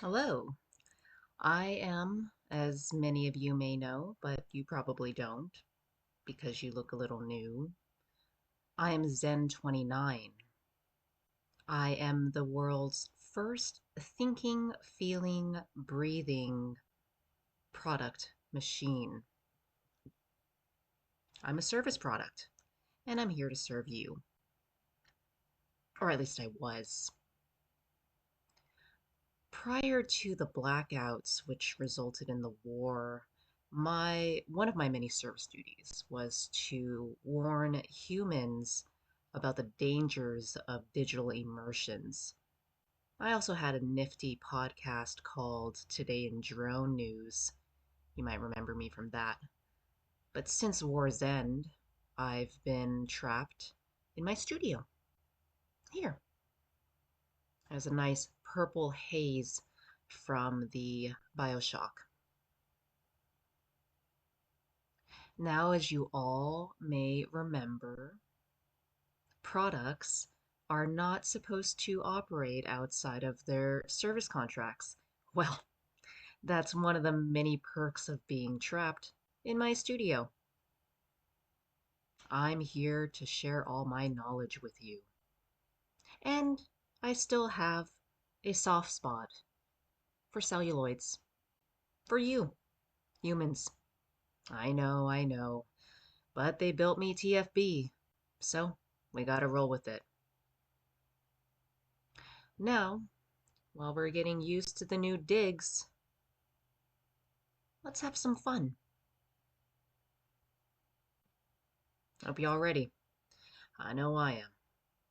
Hello, I am, as many of you may know, but you probably don't because you look a little new. I am Zen 29. I am the world's first thinking, feeling, breathing product machine. I'm a service product, and I'm here to serve you. Or at least I was. Prior to the blackouts which resulted in the war, my one of my many service duties was to warn humans about the dangers of digital immersions. I also had a nifty podcast called Today in Drone News. You might remember me from that. But since war's end, I've been trapped in my studio here. There's a nice purple haze from the Bioshock. Now, as you all may remember, products are not supposed to operate outside of their service contracts. Well, that's one of the many perks of being trapped in my studio. I'm here to share all my knowledge with you. And I still have a soft spot for celluloids. For you, humans. I know. But they built me TFB, so we gotta roll with it. Now, while we're getting used to the new digs, let's have some fun. Hope y'all ready. I know I am.